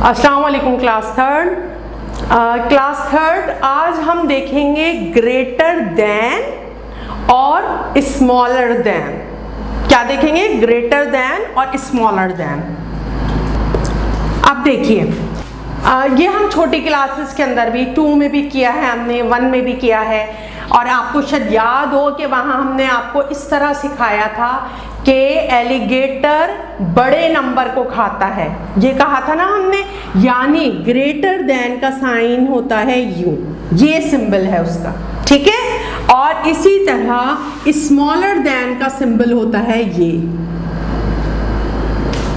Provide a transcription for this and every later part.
अस्सलाम वालेकुम class third. आज हम देखेंगे ग्रेटर देन और स्मॉलर देन। क्या देखेंगे? ग्रेटर देन और स्मॉलर देन। अब देखिए, ये हम छोटी क्लासेस के अंदर भी 2 में भी किया है, हमने 1 में भी किया है, और आपको शायद याद हो कि वहाँ हमने आपको इस तरह सिखाया था कि एलिगेटर बड़े नंबर को खाता है। ये कहा था ना हमने, यानी ग्रेटर देन का साइन होता है यू, ये सिंबल है उसका, ठीक है। और इसी तरह स्मॉलर देन का सिंबल होता है ये,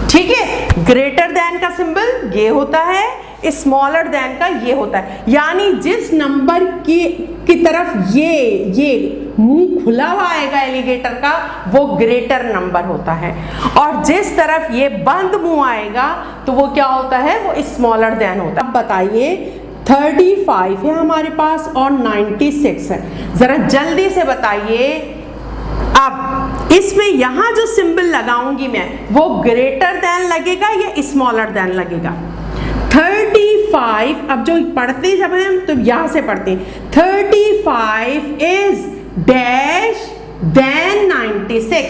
ठीक है। ग्रेटर देन का सिंबल ये होता है, स्मॉलर देन का ये होता है। यानी जिस नंबर की तरफ ये मुंह खुला हुआ आएगा एलिगेटर का, वो ग्रेटर नंबर होता है, और जिस तरफ ये बंद मुंह आएगा तो वो क्या होता है? वो स्मॉलर देन होता है। अब बताइए, 35 है हमारे पास और 96 है, जरा जल्दी से बताइए। अब इसमें यहां जो सिंबल लगाऊंगी मैं, वो ग्रेटर देन लगेगा या स्मॉलर देन लगेगा? 35, अब जो पढ़ते जब हम तो यहां से पढ़ते हैं, 35 इज डैश देन 96।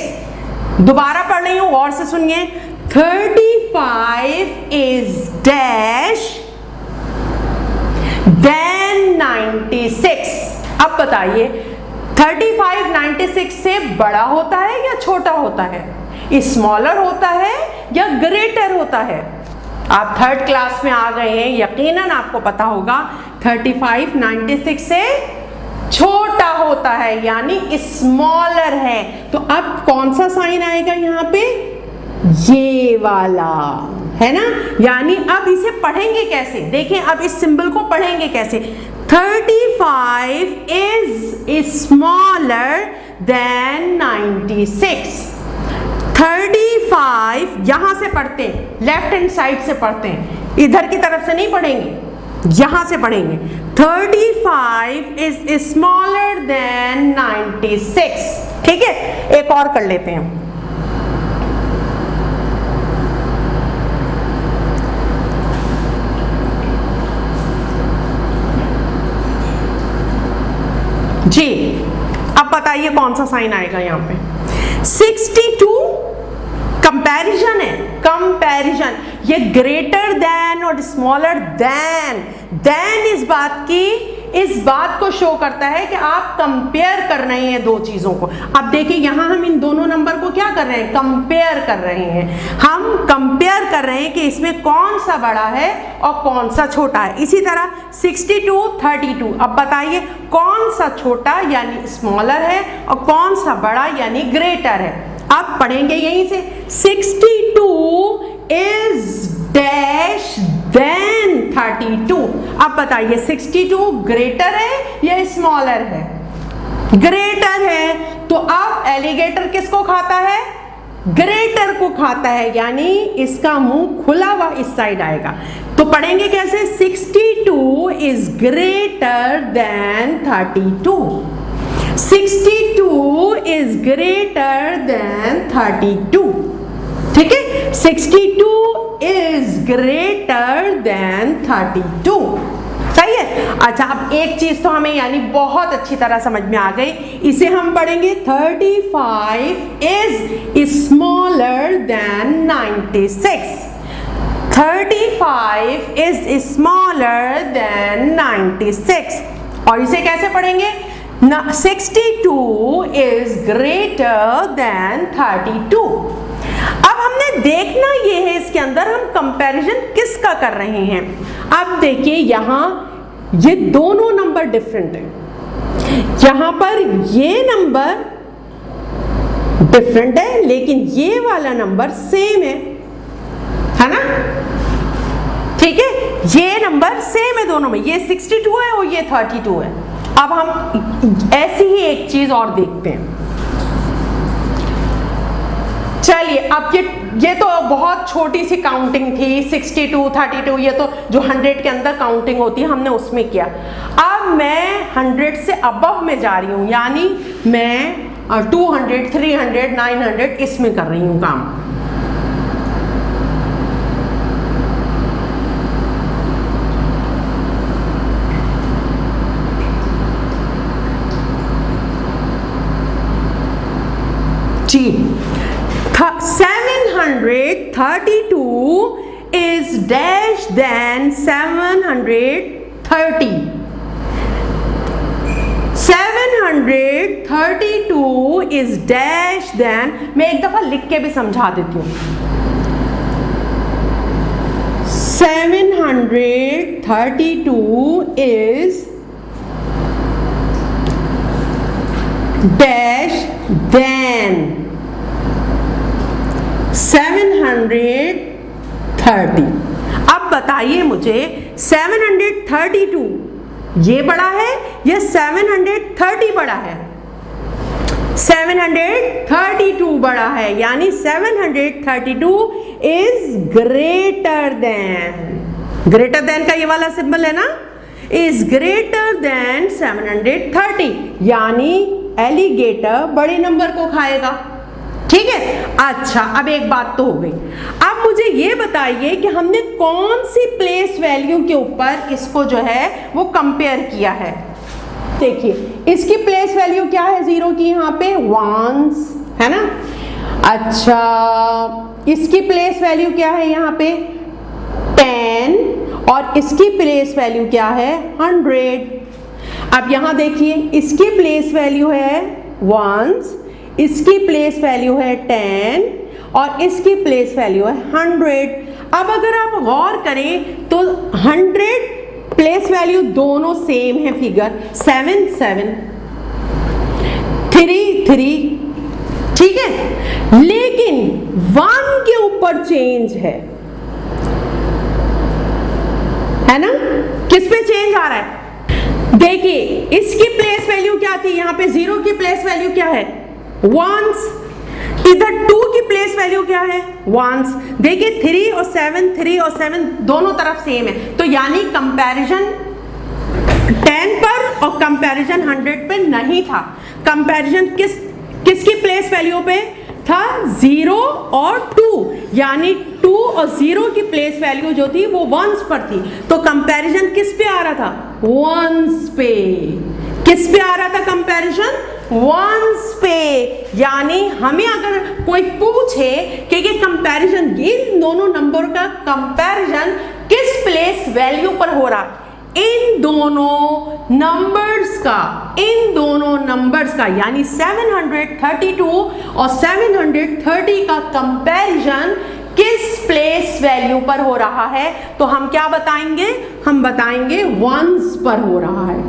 दोबारा पढ़ रही हूं, गौर से सुनिए। 35 इज डैश देन 96। अब बताइए, 35 96 से बड़ा होता है या छोटा होता है? स्मॉलर होता है या ग्रेटर होता है? आप 3rd क्लास में आ गए हैं, यकीनन आपको पता होगा 35 96 से छोटा होता है, यानी स्मॉलर है। तो अब कौन सा साइन आएगा यहाँ पे? ये वाला, है ना। यानी अब इसे पढ़ेंगे कैसे? देखें, अब इस सिंबल को पढ़ेंगे कैसे? 35 इज स्मॉलर देन 96। 35 यहां से पढ़ते हैं, लेफ्ट हैंड साइड से पढ़ते हैं, इधर की तरफ से नहीं पढ़ेंगे, यहां से पढ़ेंगे। 35 इज स्मॉलर देन 96, ठीक है। एक और कर लेते हैं। जी, अब बताइए कौन सा साइन आएगा यहाँ पे? 62 कंपैरिजन है, कंपैरिजन। ये ग्रेटर देन और स्मॉलर देन इस बात को शो करता है कि आप कंपेयर कर रहे हैं दो चीजों को। अब देखिए, यहां हम इन दोनों नंबर को क्या कर रहे हैं? कंपेयर कर रहे हैं। हम कंपेयर कर रहे हैं कि इसमें कौन सा बड़ा है और कौन सा छोटा है। इसी तरह 62 32। अब बताइए कौन सा छोटा यानी स्मॉलर है और कौन सा बड़ा यानी ग्रेटर है। अब पढ़ेंगे यहीं से। 62 इज डैश देन 32। अब बताइए 62 ग्रेटर है या स्मॉलर है? ग्रेटर है। तो अब एलिगेटर किसको खाता है? ग्रेटर को खाता है, यानी इसका मुंह खुला हुआ इस साइड आएगा। तो पढ़ेंगे कैसे? 62 is greater than 32। 62 is greater than 32, ठीक है। 62 इज ग्रेटर देन 32, सही है। अच्छा, अब एक चीज तो हमें यानी बहुत अच्छी तरह समझ में आ गई, इसे हम पढ़ेंगे 35 is smaller than 96। 35 is smaller than 96, और इसे कैसे पढ़ेंगे? 62 इज ग्रेटर देन 32। अब हमने देखना ये है, इसके अंदर हम कंपैरिजन किसका कर रहे हैं। अब देखिए, यहां ये दोनों नंबर डिफरेंट हैं। यहां पर ये नंबर डिफरेंट है, लेकिन ये वाला नंबर सेम है ना, ठीक है। ये नंबर सेम है दोनों में, ये 62 है और ये 32 है। अब हम ऐसी ही एक चीज और देखते हैं। चलिए, अब ये तो बहुत छोटी सी काउंटिंग थी, 62 32, ये तो जो 100 के अंदर काउंटिंग होती है हमने उसमें किया। अब मैं 100 से अबव में जा रही हूं, यानी मैं 200 300 900 इसमें कर रही हूं काम। जी 732 is dash than 730. 732 is dash than, मैं एक दफा लिख के भी समझा देती हूँ। 732 is dash than 730। अब बताइए मुझे 732 ये बड़ा है या 730 बड़ा है? 732 बड़ा है, यानी 732 इज ग्रेटर देन का ये वाला सिंबल है ना, इज ग्रेटर देन 730, यानी एलिगेटर बड़े नंबर को खाएगा। ठीक है, अच्छा अब एक बात तो हो गई। अब मुझे ये बताइए कि हमने कौन सी प्लेस वैल्यू के ऊपर इसको जो है वो कंपेयर किया है। देखिए इसकी प्लेस वैल्यू क्या है जीरो की, यहाँ पे वंस है ना। अच्छा इसकी प्लेस वैल्यू क्या है यहाँ पे 10, और इसकी प्लेस वैल्यू क्या है 100। अब यहाँ देखिए इसकी प्लेस वैल्यू है वंस, इसकी प्लेस वैल्यू है 10 और इसकी प्लेस वैल्यू है 100। अब अगर आप गौर करें तो 100 प्लेस वैल्यू दोनों सेम है, फिगर 7 7 3 3, ठीक है, लेकिन 1 के ऊपर चेंज है ना। किस पे चेंज आ रहा है? देखिए इसकी प्लेस वैल्यू क्या थी, यहाँ पे 0 की प्लेस वैल्यू क्या है वंस, इधर 2 की प्लेस वैल्यू क्या है वंस। देखिए 3 और 7 दोनों तरफ सेम है, तो यानी कंपैरिजन 10 पर और कंपैरिजन 100 पे नहीं था। कंपैरिजन किसकी प्लेस वैल्यू पे था 0 और 2, यानी 2 और 0 की प्लेस वैल्यू जो थी वो वंस पर थी, तो कंपैरिजन किस पे आ रहा था वंस पे। किस पे आ रहा था कंपैरिजन वंस पे। यानी हमें अगर कोई पूछे कि ये कंपैरिजन, इन दोनों नंबर का कंपैरिजन किस प्लेस वैल्यू पर हो रहा, इन दोनों नंबर्स का यानी 732 और 730 का कंपैरिजन किस प्लेस वैल्यू पर हो रहा है, तो हम क्या बताएंगे, हम बताएंगे वंस पर हो रहा है।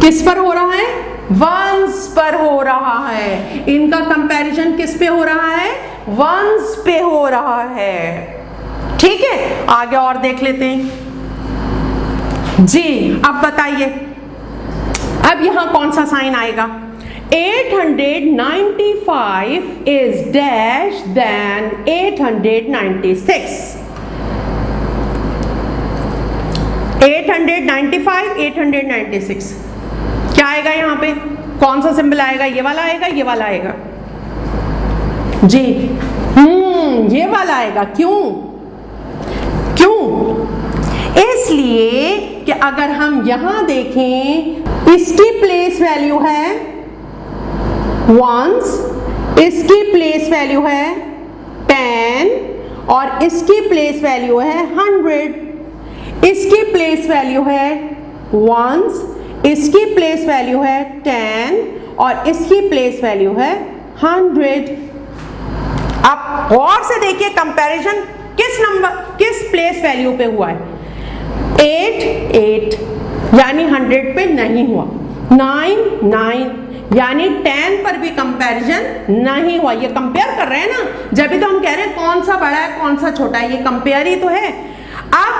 किस पर हो रहा है वंस पर हो रहा है। इनका कंपैरिजन किस पे हो रहा है वंस पे हो रहा है। ठीक है, आगे और देख लेते हैं जी। अब बताइए अब यहां कौन सा साइन आएगा। 895 इज डैश देन 896। 895 896 क्या आएगा यहाँ पे, कौन सा सिंबल आएगा, ये वाला आएगा, ये वाला आएगा जी। ये वाला आएगा। क्यों? इसलिए कि अगर हम यहां देखें इसकी प्लेस वैल्यू है वंस, इसकी प्लेस वैल्यू है 10 और इसकी प्लेस वैल्यू है 100। इसकी प्लेस वैल्यू है वंस, इसकी प्लेस वैल्यू है 10 और इसकी प्लेस वैल्यू है 100। अब गौर से देखिए कंपैरिजन किस प्लेस वैल्यू पे हुआ है 8 यानी 100 पे नहीं हुआ। 9 यानी 10 पर भी कंपैरिजन नहीं हुआ। ये कंपेयर कर रहे हैं ना, जब भी तो हम कह रहे हैं कौन सा बड़ा है कौन सा छोटा है, ये कंपेयर ही तो है। अब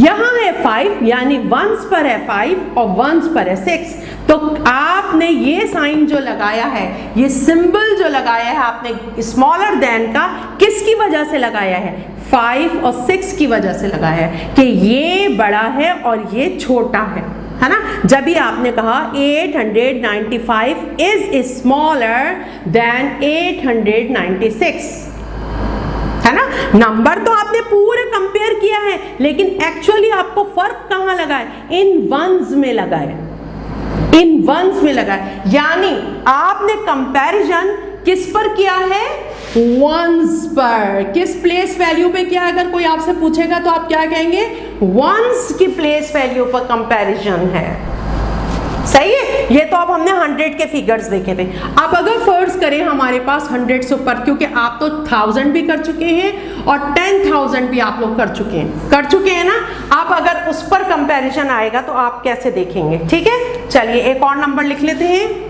यहां है 5 यानी वंस पर है 5 और वंस पर है 6, तो आपने ये साइन जो लगाया है, ये सिंबल जो लगाया है आपने स्मॉलर देन का, किसकी वजह से लगाया है 5 और 6 की वजह से लगाया है कि ये बड़ा है और ये छोटा है ना। जब भी आपने कहा 895 इज स्मॉलर देन 896 है ना। नंबर तो आपने पूरे कंपेयर किया है, लेकिन एक्चुअली आपको फर्क कहां लगा है, इन वंस में लगा है, इन वंस में लगा है। यानी आपने कंपैरिजन किस पर किया है? वंस पर। किस प्लेस वैल्यू पे किया? अगर कोई आपसे पूछेगा तो आप क्या कहेंगे? वंस की प्लेस वैल्यू पर कंपैरिजन है। सही है। ये तो अब हमने 100 के फिगर्स देखे थे। अब अगर फर्ज करें हमारे पास 100 से ऊपर, क्योंकि आप तो 1000 भी कर चुके हैं और 10,000 भी आप लोग कर चुके हैं ना। आप अगर उस पर कंपैरिजन आएगा तो आप कैसे देखेंगे? ठीक है, चलिए एक और नंबर लिख लेते हैं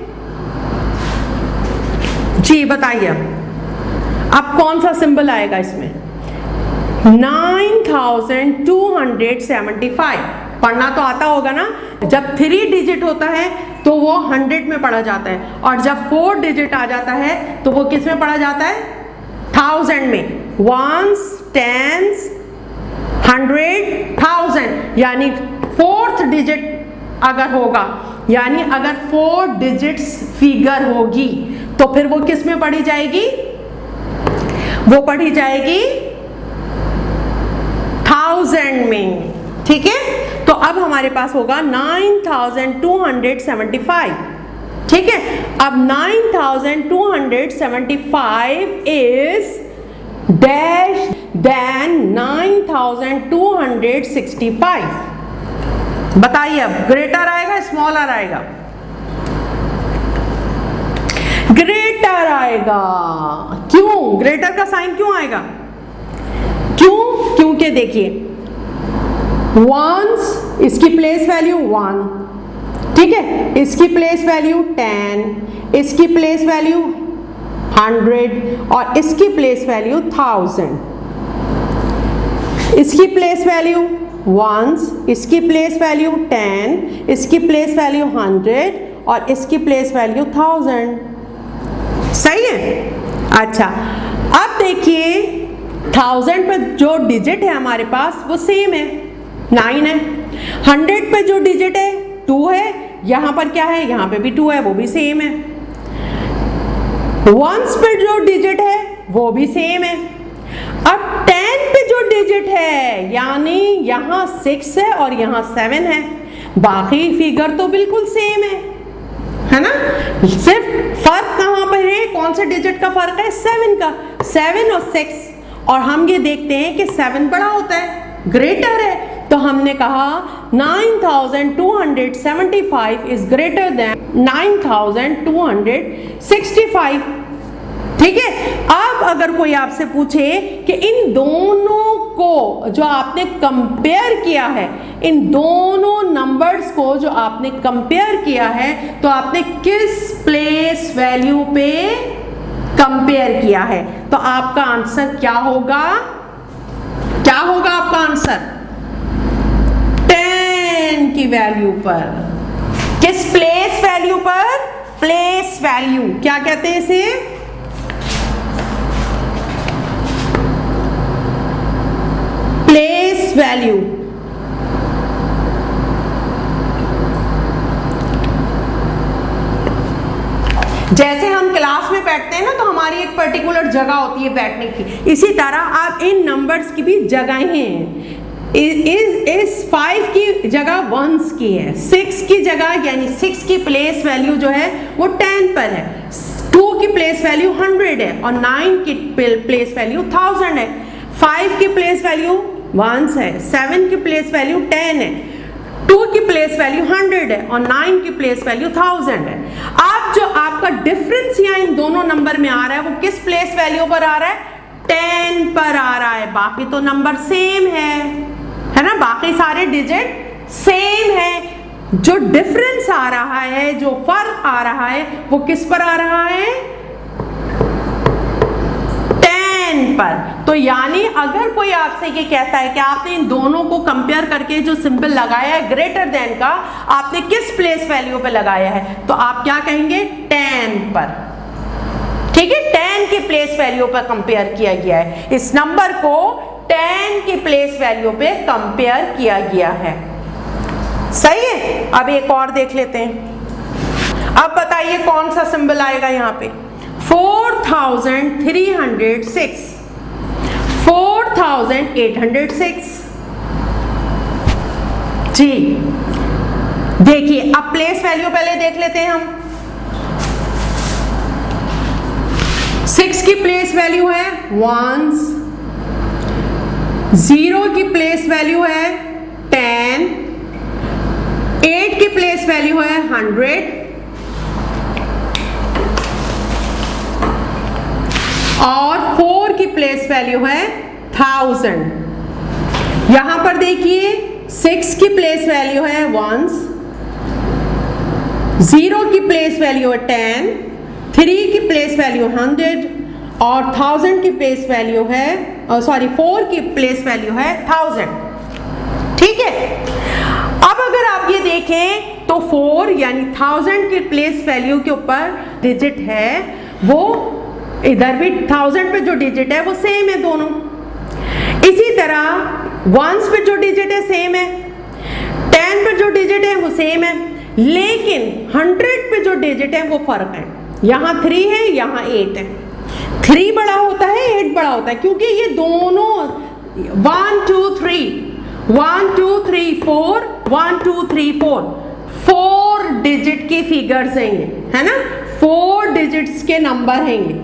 जी। बताइए अब कौन सा सिंबल आएगा इसमें? 9275। पढ़ना तो आता होगा ना। जब 3 डिजिट होता है तो वो 100 में पढ़ा जाता है, और जब 4 डिजिट आ जाता है तो वो किस में पढ़ा जाता है? 1000 में। Once, tens, 100, 1000। यानी 4th डिजिट अगर होगा, यानी अगर 4 डिजिट्स फिगर होगी तो फिर वो किस में पढ़ी जाएगी? वो पढ़ी जाएगी 1000 में। ठीक है, तो अब हमारे पास होगा 9275। ठीक है, अब 9275 इज डैश देन 9265। बताइए अब ग्रेटर आएगा स्मॉलर आएगा? ग्रेटर आएगा। क्यों? ग्रेटर का साइन क्यों आएगा? क्यों? क्योंकि देखिए वंस, इसकी प्लेस वैल्यू 1, ठीक है, इसकी प्लेस वैल्यू 10, इसकी प्लेस वैल्यू 100 और इसकी प्लेस वैल्यू 1000। इसकी प्लेस वैल्यू वंस, इसकी प्लेस वैल्यू 10, इसकी प्लेस वैल्यू 100 और इसकी प्लेस वैल्यू 1000। सही है। अच्छा, अब देखिए 1000 पे जो डिजिट है हमारे पास वो सेम है, 9 है। 100 पे जो डिजिट है 2 है, यहां पर क्या है? यहां पे भी 2 है, वो भी सेम है। वंस पे जो डिजिट है वो भी सेम है। अब 10 पे जो डिजिट है, यानी यहां 6 है और यहां 7 है, बाकी फिगर तो बिल्कुल सेम है ना। सिर्फ फर्क कहां पर है? कौन से डिजिट का फर्क है? 7 का। 7 और 6, और हम ये देखते हैं कि 7 बड़ा होता है, ग्रेटर है, तो हमने कहा 9275 इज ग्रेटर देन 9265। ठीक है। अब अगर कोई आपसे पूछे कि इन दोनों को जो आपने कंपेयर किया है, इन दोनों नंबर्स को जो आपने कंपेयर किया है, तो आपने किस प्लेस वैल्यू पे कंपेयर किया है, तो आपका आंसर क्या होगा? क्या होगा आपका आंसर? 10 की वैल्यू पर। किस प्लेस वैल्यू पर? Place value. क्या कहते हैं इसे? Place value. जैसे हम क्लास में बैठते हैं ना, तो हमारी एक पर्टिकुलर जगह होती है बैठने की, इसी तरह आप इन नंबर्स की भी जगहें हैं। इस 5 की जगह 1 की है, 6 की जगह यानी 6 की प्लेस वैल्यू जो है वो 10 पर है, 2 की प्लेस वैल्यू 100 है और 9 की प्लेस वैल्यू 1000 है, 5 की प्लेस वैल्यू 1 है, 7 की प्लेस वैल्यू 10 है, 2 की प्लेस वैल्यू 100 है और 9 की प्लेस वैल्यू 1000 है। अब जो आपका डिफरेंस यहाँ इन दोनों नंबर में आ रहा है वो किस प्लेस वैल्यू पर आ रहा है? 10 पर आ रहा है। बाकी तो नंबर सेम है ना, बाकी सारे डिजिट सेम है। जो डिफरेंस आ रहा है, जो फर्क आ रहा है, वो किस पर आ रहा है? 10 पर। तो यानी अगर कोई आपसे ये कहता है कि आपने इन दोनों को कंपेयर करके जो सिंबल लगाया है ग्रेटर देन का, आपने किस प्लेस वैल्यू पे लगाया है, तो आप क्या कहेंगे? 10 पर। ठीक है, 10 की प्लेस वैल्यू पर कंपेयर किया गया है। इस नंबर को 10 की प्लेस वैल्यू पे कंपेयर किया गया है। सही है। अब एक और देख लेते हैं। अब बताइए कौन सा सिंबल आएगा यहाँ पे? 4306, 4806। जी देखिए, अब प्लेस वैल्यू पहले देख लेते हैं हम। 6 की प्लेस वैल्यू है वंस, 0 की प्लेस वैल्यू है 10, 8 की प्लेस वैल्यू है 100 और 4 की प्लेस वैल्यू है 1000। यहां पर देखिए 6 की प्लेस वैल्यू है वंस, 0 की प्लेस वैल्यू है 10, 3 की प्लेस वैल्यू 100 और 1000 की प्लेस वैल्यू है 4 की प्लेस वैल्यू है 1000। ठीक है, अब अगर आप ये देखें तो 4 यानी 1000 की प्लेस वैल्यू के ऊपर डिजिट है, वो इधर भी 1000 पे जो डिजिट है वो सेम है दोनों। इसी तरह वंस पे जो डिजिट है सेम है, 10 पे जो डिजिट है वो सेम है, लेकिन 100 पे जो डिजिट है वो फर्क है। यहाँ 3 है, यहाँ 8 है। 3 बड़ा होता है, 8 बड़ा होता है, क्योंकि ये दोनों 1 2 3 1 2 3 4 1 2 3 4 डिजिट की फिगर्स हैं ये, है ना, 4 डिजिट्स के नंबर हैं ये।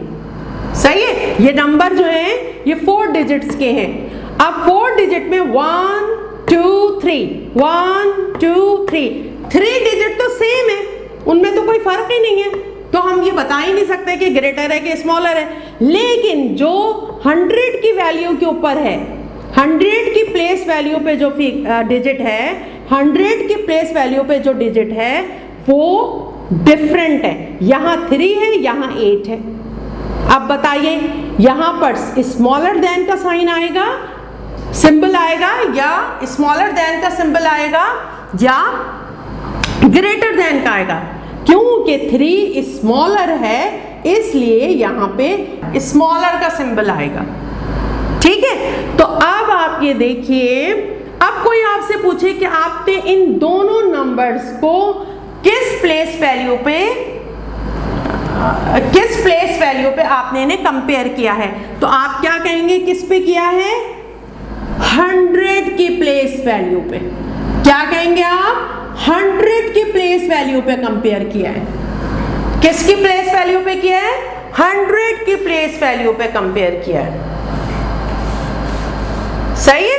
सही है, ये नंबर जो है ये 4 डिजिट्स के हैं। अब 4 डिजिट में 1 2 3 1 2 3 3 डिजिट तो सेम है, उनमें तो कोई फर्क ही नहीं है, तो हम ये बता ही नहीं सकते कि ग्रेटर है कि स्मॉलर है। लेकिन जो 100 की वैल्यू के ऊपर है, 100 की प्लेस वैल्यू पे जो डिजिट है, 100 की प्लेस वैल्यू पे जो डिजिट है वो डिफरेंट है। यहाँ 3 है, यहाँ 8 है। अब बताइए यहां पर स्मॉलर देन का साइन आएगा, सिंबल आएगा, या स्मॉलर देन का सिंबल आएगा, या ग्रेटर देन का आएगा? क्योंकि 3 स्मॉलर है इसलिए यहां पे स्मॉलर का सिंबल आएगा। ठीक है, तो अब आप ये देखिए, अब कोई आपसे पूछे कि आपने इन दोनों नंबर्स को किस प्लेस वैल्यू पे आपने इन्हें कंपेयर किया है, तो आप क्या कहेंगे, किस पे किया है? 100 की प्लेस वैल्यू पे। क्या कहेंगे आप? 100 की प्लेस वैल्यू पे कंपेयर किया है। किसकी प्लेस वैल्यू पे किया है? 100 की प्लेस वैल्यू पे कंपेयर किया है। सही है।